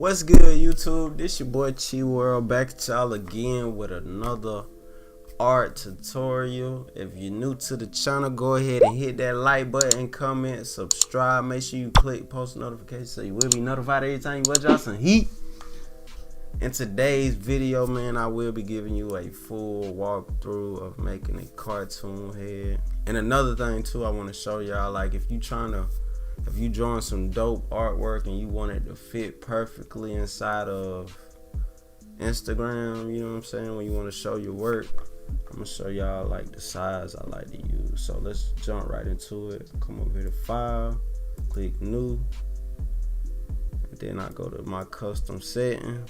What's good, YouTube? This your boy Chi World back at y'all again with another art tutorial. If you're new to the channel, go ahead and hit that like button, comment, subscribe. Make sure you click post notifications so you will be notified every time you drop some heat. In today's video, man, I will be giving you a full walkthrough of making a cartoon head. And another thing too, I want to show y'all, like if you drawing some dope artwork and you want it to fit perfectly inside of Instagram, you know what I'm saying, when you want to show your work, I'm gonna show y'all like the size I like to use. So let's jump right into it. Come over here to file, click new, and then I go to my custom setting.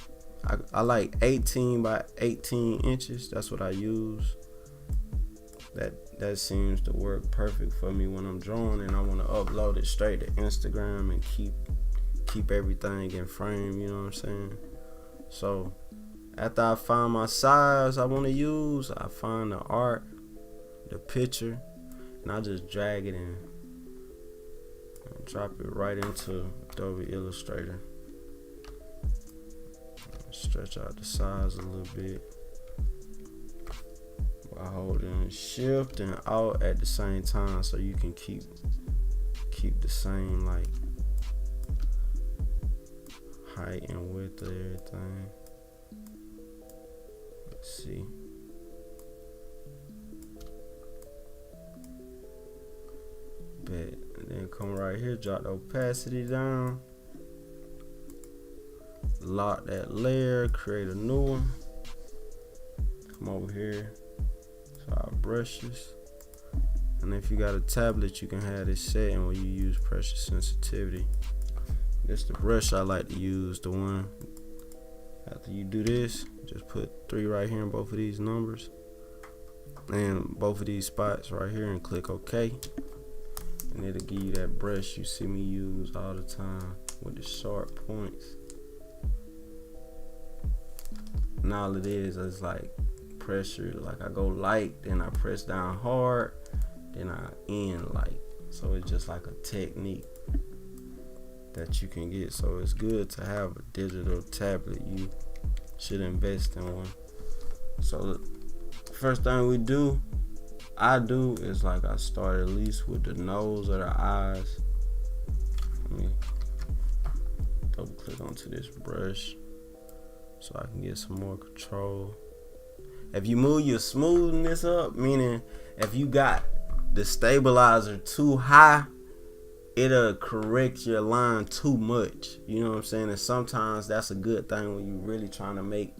I like 18 by 18 inches. That's what I use. That seems to work perfect for me when I'm drawing and I want to upload it straight to Instagram and keep everything in frame, you know what I'm saying? So after I find my size I want to use, I find the art, the picture, and I just drag it in and drop it right into Adobe Illustrator. Stretch out the size a little bit by holding shift and alt at the same time, so you can keep the same like height and width of everything. Let's see. Bet. And then come right here, drop the opacity down, lock that layer, create a new one. Come over here to our brushes, and if you got a tablet you can have this setting where you use pressure sensitivity. This the brush I like to use, the one after you do this, just put 3 right here in both of these numbers and both of these spots right here and click OK, and it'll give you that brush you see me use all the time with the sharp points. And all it is like pressure, like I go light, then I press down hard, then I end light. So it's just like a technique that you can get. So it's good to have a digital tablet. You should invest in one. So the first thing I do is like I start at least with the nose or the eyes. Let me double click onto this brush so I can get some more control. If you move your smoothness up, meaning if you got the stabilizer too high, it'll correct your line too much. You know what I'm saying? And sometimes that's a good thing when you're really trying to make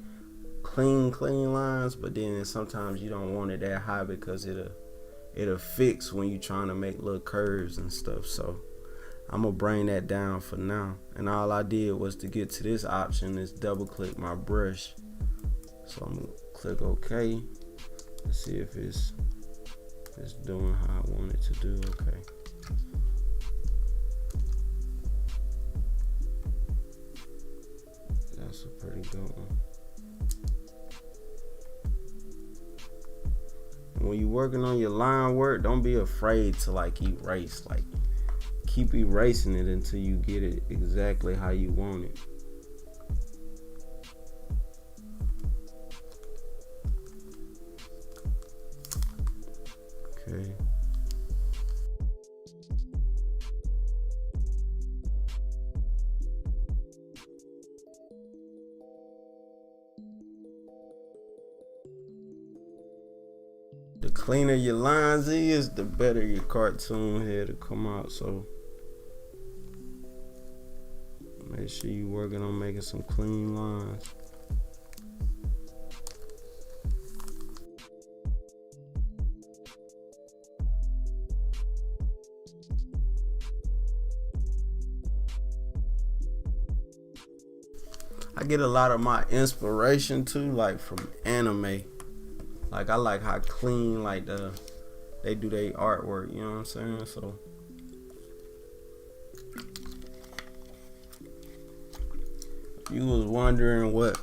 clean lines, but then sometimes you don't want it that high because it'll fix when you're trying to make little curves and stuff. So I'm gonna bring that down for now, and all I did was to get to this option is double click my brush. So I'm gonna click OK. Let's see if it's doing how I want it to do. Okay. That's a pretty good one. And when you're working on your line work, don't be afraid to like erase. Like keep erasing it until you get it exactly how you want it. Okay. The cleaner your lines is, the better your cartoon head will come out. So make sure you're working on making some clean lines. I get a lot of my inspiration too, like from anime. Like I like how clean like they do their artwork, you know what I'm saying? So if you was wondering what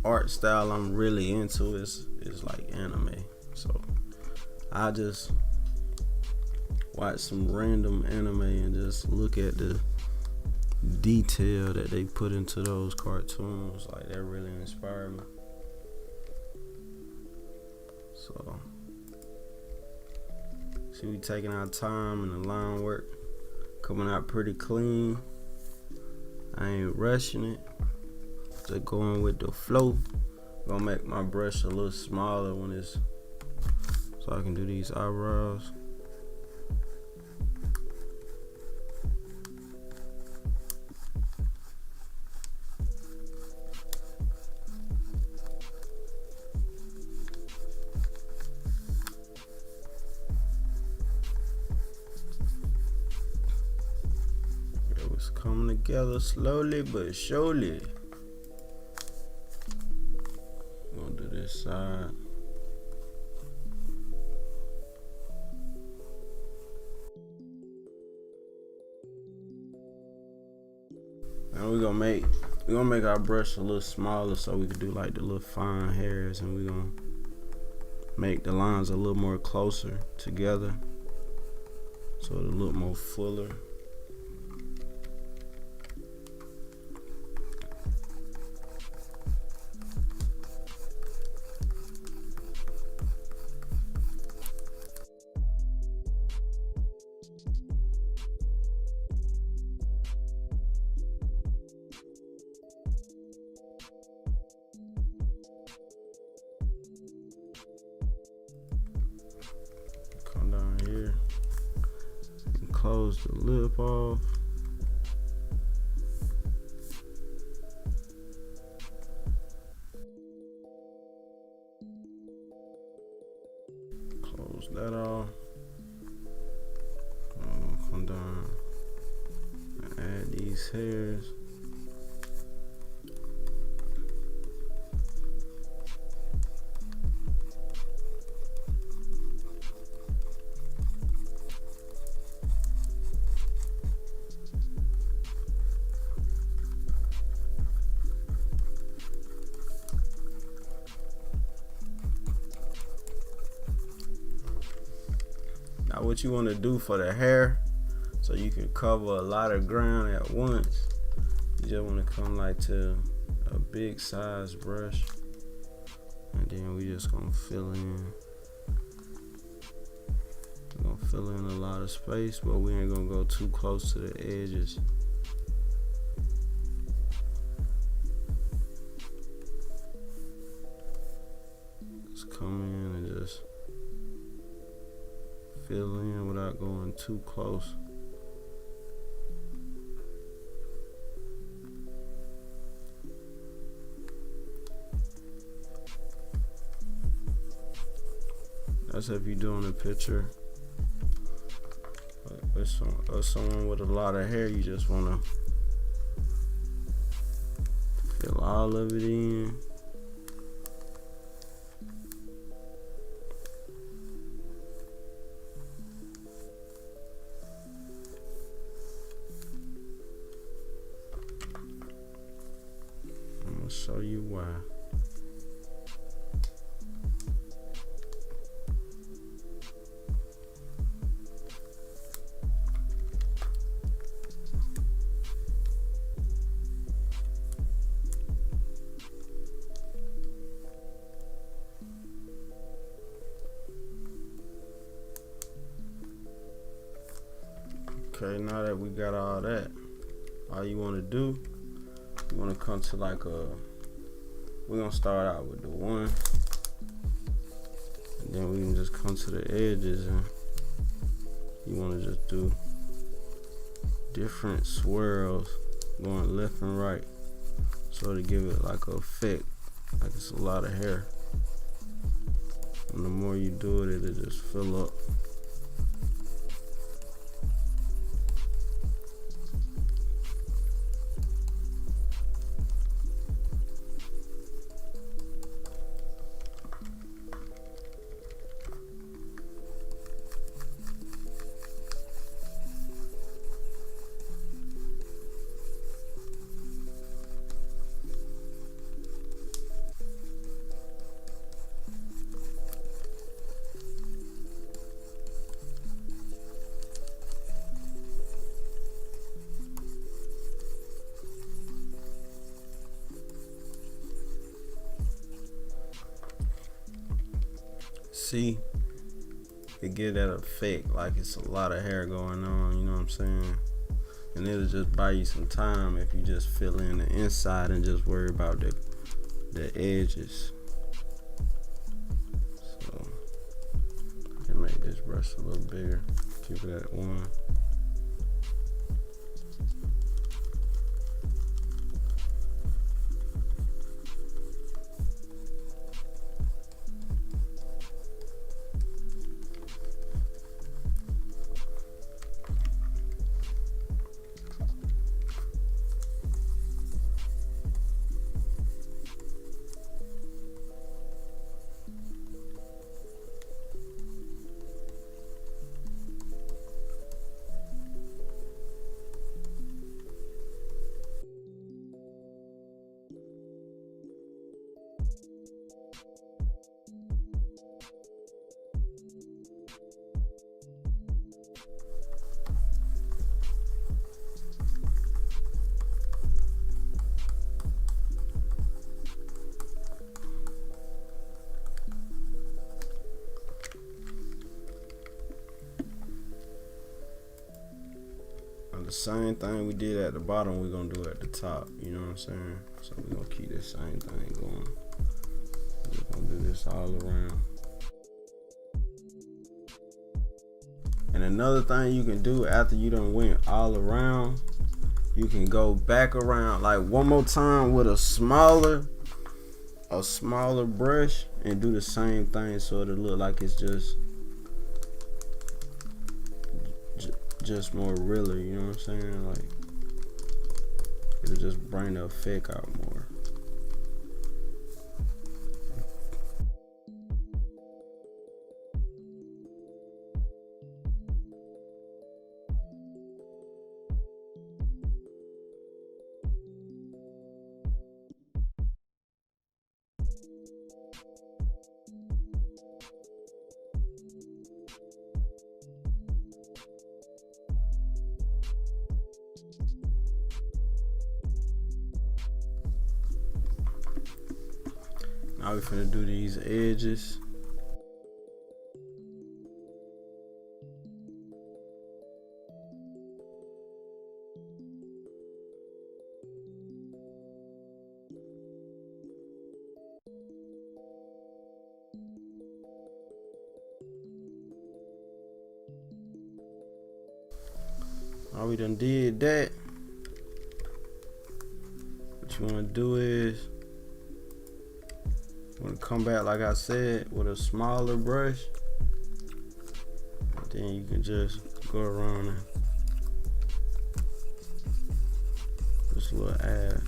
art style I'm really into, is like anime. So I just watch some random anime and just look at the detail that they put into those cartoons, like that really inspired me. So see, we taking our time and the line work coming out pretty clean. I ain't rushing it, just going with the flow. Gonna make my brush a little smaller when it's, so I can do these eyebrows. It's coming together slowly but surely. Gonna do this side. And we're gonna make our brush a little smaller so we can do like the little fine hairs, and we're gonna make the lines a little more closer together so it'll look more fuller. Come down here and close the lip off. Close that off. I'm gonna come down and add these hairs. Now what you want to do for the hair, so you can cover a lot of ground at once, you just want to come like to a big size brush, and then we just gonna fill in. We're gonna fill in a lot of space, but we ain't gonna go too close to the edges. Just come in and just fill in without going too close. That's if you're doing a picture of someone with a lot of hair. You just want to fill all of it in. I'm gonna show you why. Okay, now that we got all that, all you want to do, you want to come to like we're gonna start out with the one, and then we can just come to the edges, and you want to just do different swirls going left and right, so to give it like an effect, like it's a lot of hair. And the more you do it, it'll just fill up. see, it give that effect like it's a lot of hair going on, you know what I'm saying? And it'll just buy you some time if you just fill in the inside and just worry about the edges. So I can make this brush a little bigger. Keep it at 1. The same thing we did at the bottom, we're gonna do at the top, you know what I'm saying? So we're gonna keep this same thing going. We're gonna do this all around. And another thing you can do after you done went all around, you can go back around like one more time with a smaller brush and do the same thing so it'll look like it's just more realer, you know what I'm saying? Like it'll just bring the effect out more. Now we're finna do these edges. Now we done did that. What you wanna do is want to come back, like I said, with a smaller brush, and then you can just go around and just a little add.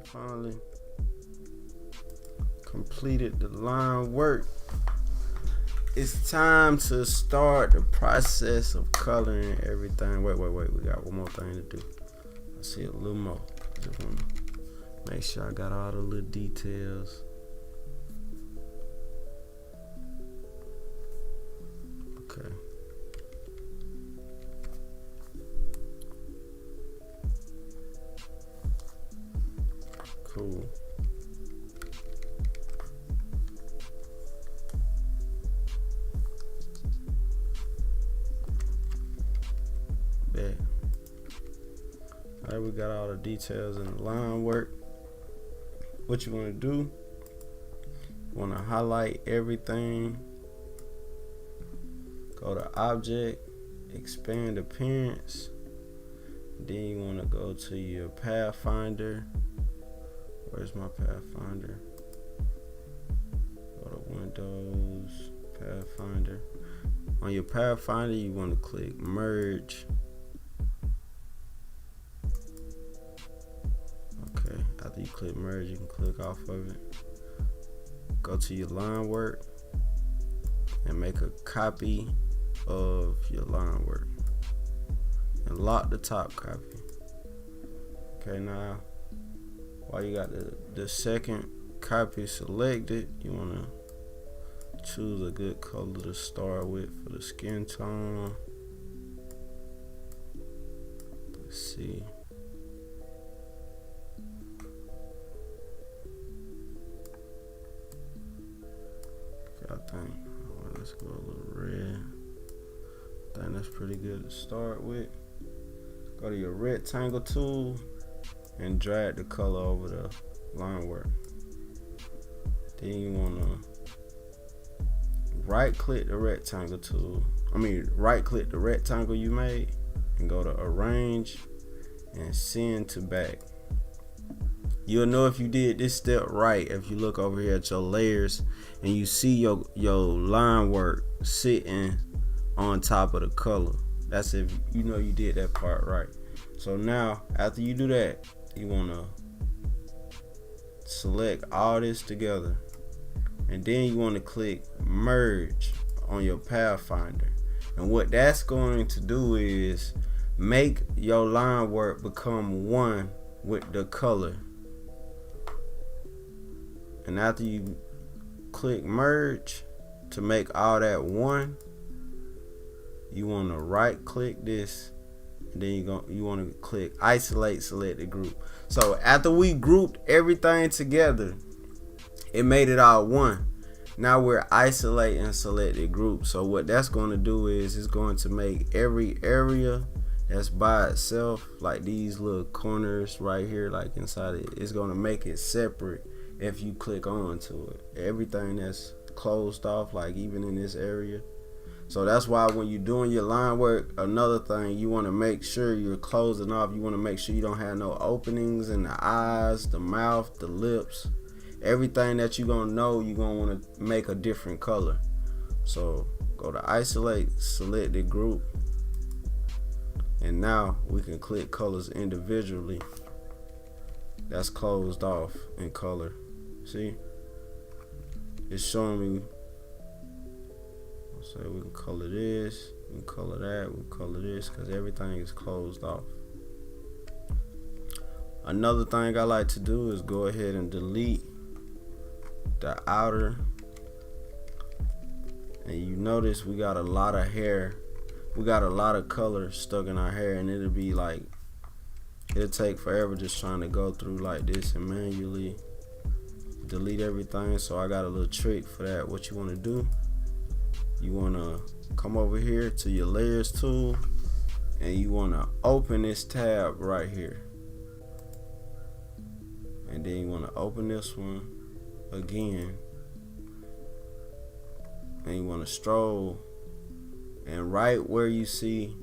Finally completed the line work. It's time to start the process of coloring everything. Wait, we got one more thing to do. I see a little more. Just wanna make sure I got all the little details. Okay. Cool. Bet. Alright, we got all the details in the line work. What you want to do? You want to highlight everything. Go to Object, Expand Appearance. Then you want to go to your Pathfinder. Where's my Pathfinder? Go to Windows, Pathfinder. On your Pathfinder, you want to click Merge. Okay, after you click Merge, you can click off of it. Go to your line work and make a copy of your line work. And lock the top copy. Okay, now while you got the second copy selected, you want to choose a good color to start with for the skin tone. Let's see. Okay, I think, let's go a little red. I think that's pretty good to start with. Go to your rectangle tool and drag the color over the line work. Then you want to right click the rectangle tool. Right click the rectangle you made and go to Arrange and Send to Back. You'll know if you did this step right if you look over here at your layers and you see your line work sitting on top of the color. That's if you know you did that part right. So now after you do that, you want to select all this together, and then you want to click Merge on your Pathfinder. And what that's going to do is make your line work become one with the color. And after you click Merge to make all that one, you want to right click this, and then you want to click Isolate Selected Group. So after we grouped everything together, it made it all one. Now we're isolating selected group. So what that's going to do is it's going to make every area that's by itself, like these little corners right here, like inside it, it's going to make it separate if you click on to it. Everything that's closed off, like even in this area. So that's why when you're doing your line work, another thing, you want to make sure you're closing off. You want to make sure you don't have no openings in the eyes, the mouth, the lips. Everything that you're going to know, you're going to want to make a different color. So go to Isolate Selected Group. And now we can click colors individually. That's closed off in color. See? It's showing me. So we can color this, we can color that, we can color this, because everything is closed off. Another thing I like to do is go ahead and delete the outer. And you notice we got a lot of hair. We got a lot of color stuck in our hair, and it'll be like, it'll take forever just trying to go through like this and manually delete everything. So I got a little trick for that. What you want to do, you want to come over here to your layers tool, and you want to open this tab right here, and then you want to open this one again, and you want to stroll, and right where you see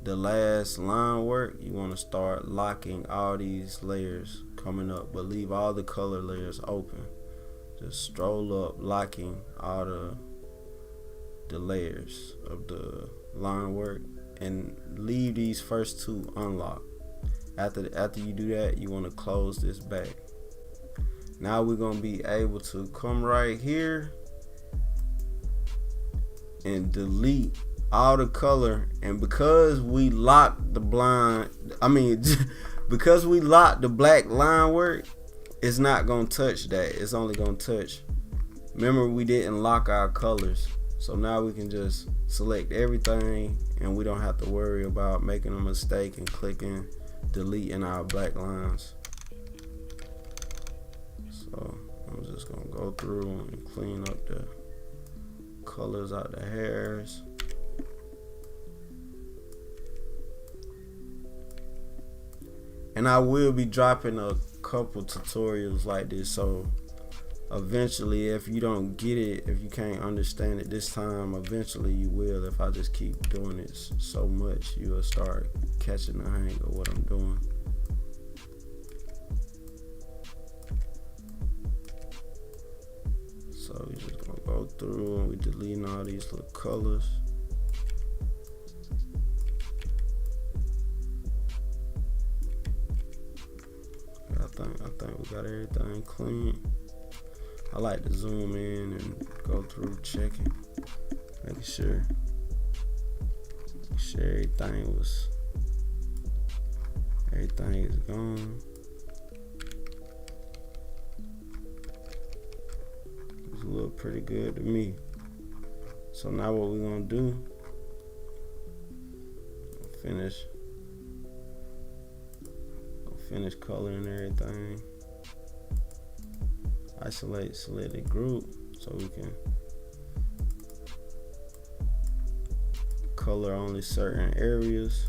the last line work, you want to start locking all these layers coming up, but leave all the color layers open. Just stroll up, locking all the layers of the line work, and leave these first two unlocked. After you do that, you want to close this back. Now we're going to be able to come right here and delete all the color, and because we locked the blind, because we locked the black line work, it's not gonna touch that. It's only gonna touch. Remember, we didn't lock our colors, so now we can just select everything, and we don't have to worry about making a mistake and clicking deleting our black lines. So I'm just gonna go through and clean up the colors out the hairs. And I will be dropping a couple tutorials like this, so eventually, if you don't get it, if you can't understand it this time, eventually you will. If I just keep doing it so much, you will start catching the hang of what I'm doing. So we're just gonna go through and we deleting all these little colors. I think we got everything clean. I like to zoom in and go through checking, making sure everything is gone. It's look pretty good to me. So now what we're gonna do, finish coloring everything. Isolate selected group so we can color only certain areas.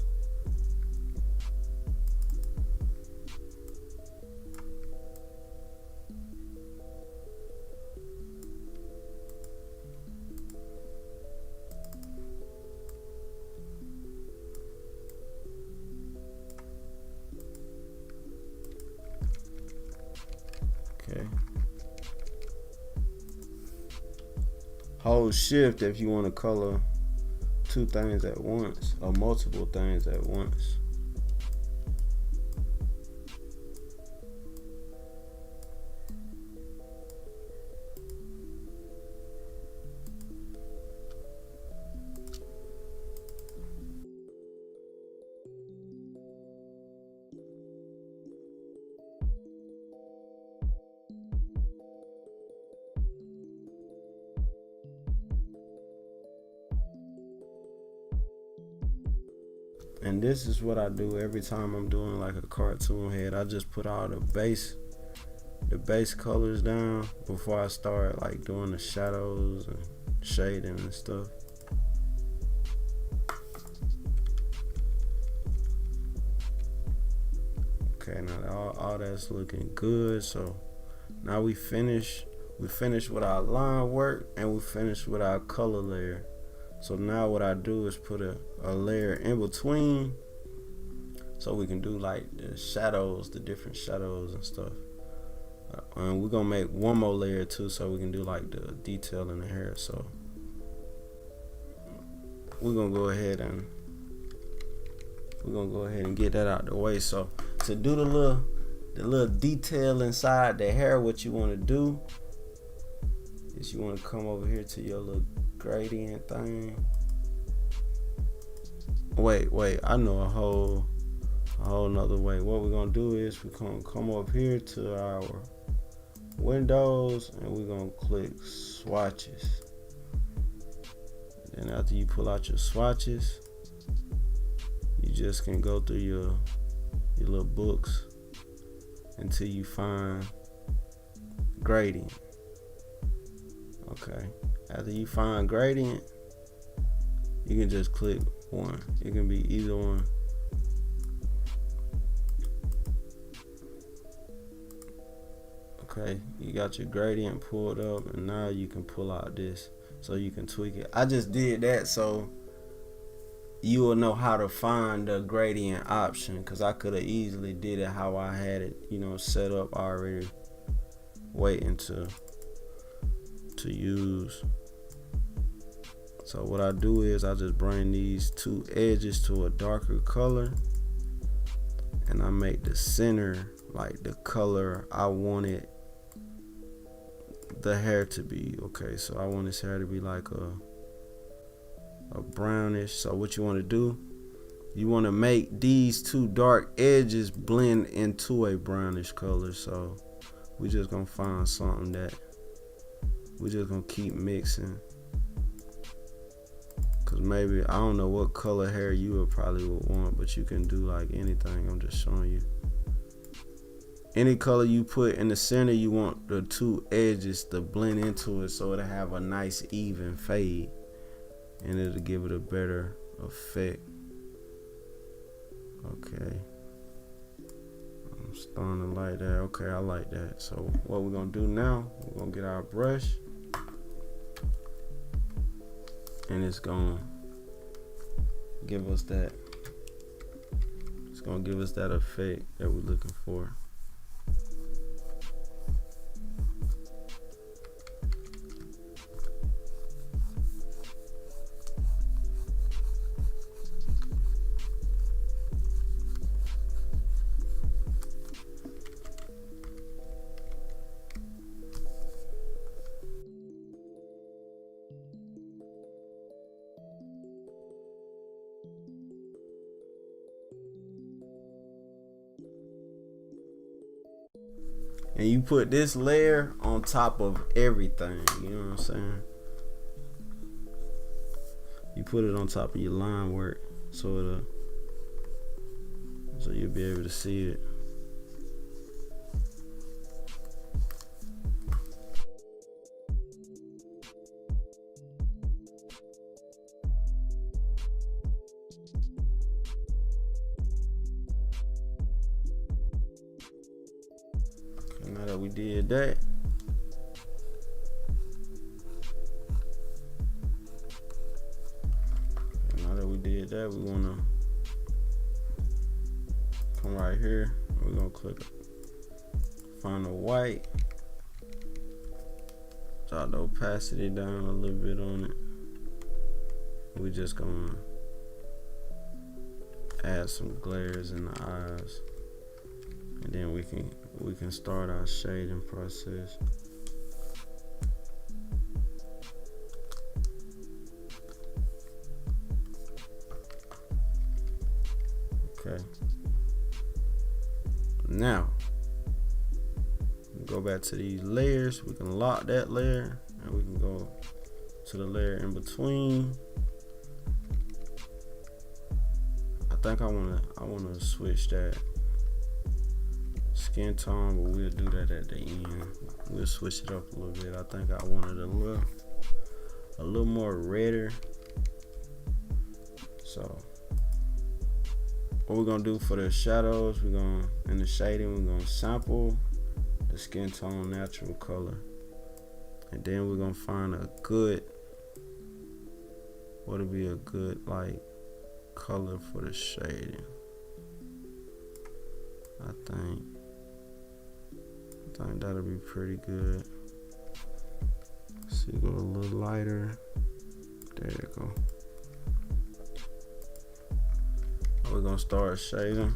Okay. Hold shift if you want to color two things at once or multiple things at once. And this is what I do every time I'm doing like a cartoon head. I just put all the base colors down before I start like doing the shadows and shading and stuff. Okay, now all that's looking good. So now we finish with our line work and we finish with our color layer. So now what I do is put a layer in between so we can do like the shadows, the different shadows and stuff. And we're gonna make one more layer too so we can do like the detail in the hair. So we're gonna go ahead and get that out the way. So to do the little detail inside the hair, what you want to do is you want to come over here to your little gradient thing. Wait, I know a whole nother way. What we're gonna do is we're gonna come up here to our windows and we're gonna click swatches. And then after you pull out your swatches, you just can go through your little books until you find gradient. Okay. After you find gradient, you can just click one. It can be either one. Okay, you got your gradient pulled up, and now you can pull out this so you can tweak it. I just did that so you will know how to find the gradient option, because I could have easily did it how I had it, set up already, waiting to use. So what I do is I just bring these two edges to a darker color and I make the center like the color I wanted the hair to be. Okay, so I want this hair to be like a brownish. So what you want to do, you want to make these two dark edges blend into a brownish color. So we just gonna find something that we just gonna keep mixing, cause maybe I don't know what color hair you would probably want, but you can do like anything. I'm just showing you. Any color you put in the center, you want the two edges to blend into it so it'll have a nice even fade and it'll give it a better effect. Okay, I'm starting to like that. Okay, I like that. So what we're gonna do now, we're gonna get our brush and it's gonna give us that, it's gonna give us that effect that we're looking for. And you put this layer on top of everything, you know what I'm saying? You put it on top of your line work so you'll be able to see it. Now that we did that, we wanna come right here. We're gonna click, find the white, drop the opacity down a little bit on it. We just gonna add some glares in the eyes, and then we can start our shading process. Okay. Now go back to these layers. We can lock that layer, and we can go to the layer in between. I think I wanna switch that skin tone, but we'll do that at the end. We'll switch it up a little bit. I think I wanted a little more redder. So what we're gonna do for the shadows, in the shading, we're gonna sample the skin tone natural color, and then we're gonna find a good, what'll be a good like color for the shading. I think that'll be pretty good. So you go a little lighter. There you go. We're gonna start shading.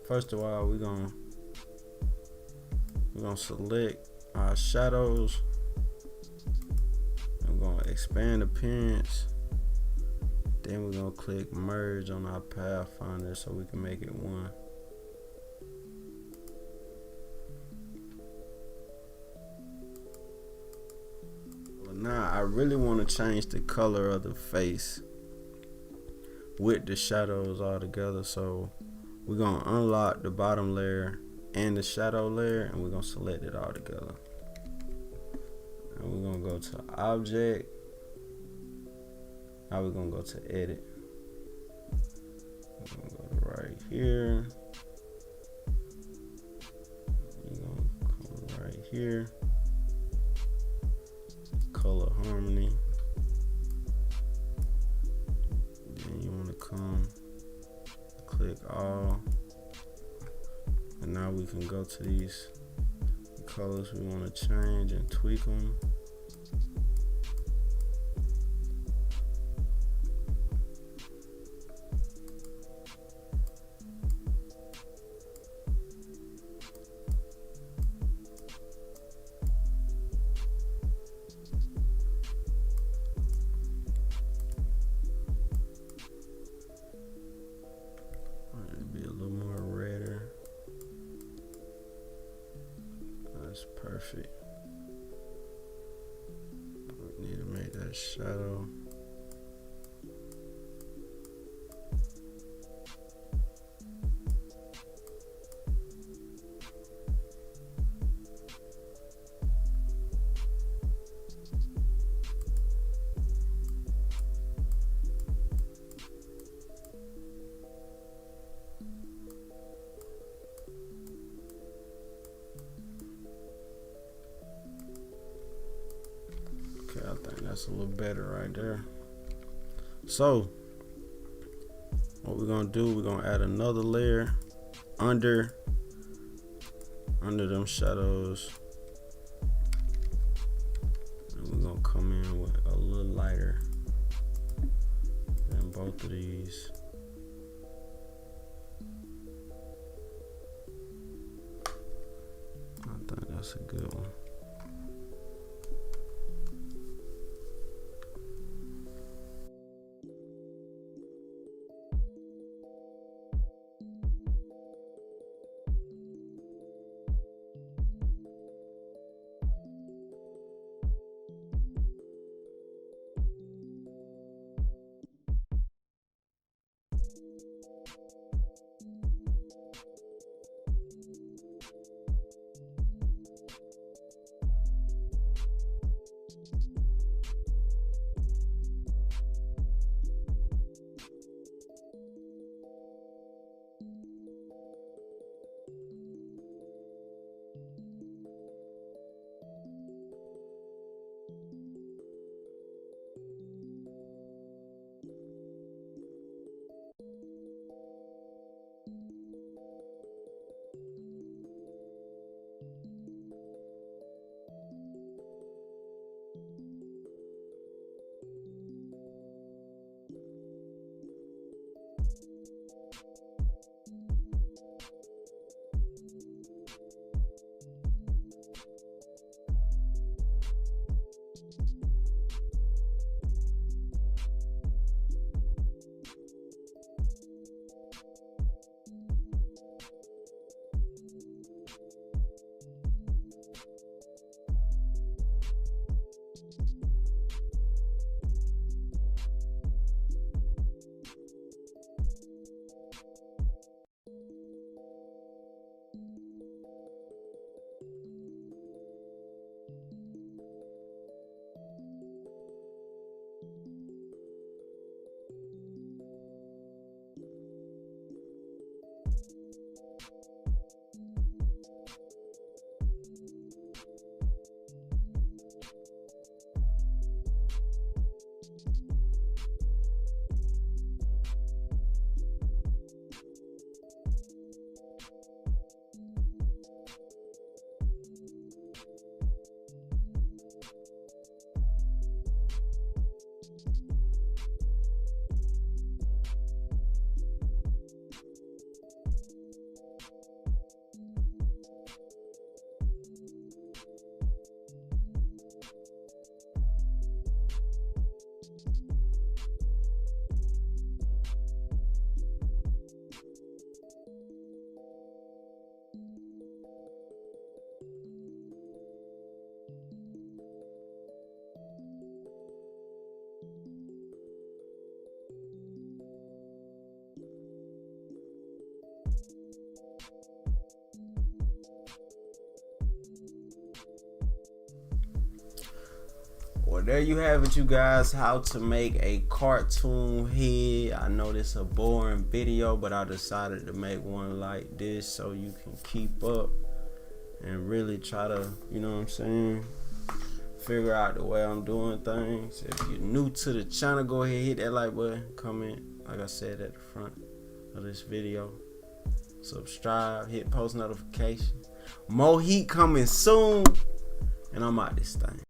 First of all, we're gonna select our shadows. I'm gonna expand appearance. Then we're gonna click merge on our pathfinder so we can make it one. now I really want to change the color of the face with the shadows all together. So we're gonna unlock the bottom layer and the shadow layer, and we're gonna select it all together. And we're gonna go to object. Now we're gonna go to edit. We're gonna go to right here. We're gonna come right here. Color harmony. Then you wanna come click all. And now we can go to these colors we want to change and tweak them. It'll be a little more redder. That's perfect. We need to make that shadow. Okay, I think that's a little better right there. So what we're gonna do, we're gonna add another layer under them shadows, and we're gonna come in with a little lighter than both of these. I think that's a good one. Well, there you have it, you guys, how to make a cartoon head. I know this is a boring video, but I decided to make one like this so you can keep up and really try to, you know what I'm saying, figure out the way I'm doing things. If you're new to the channel, go ahead, hit that like button, comment, like I said at the front of this video. Subscribe, hit post notifications. More heat coming soon, and I'm out this thing.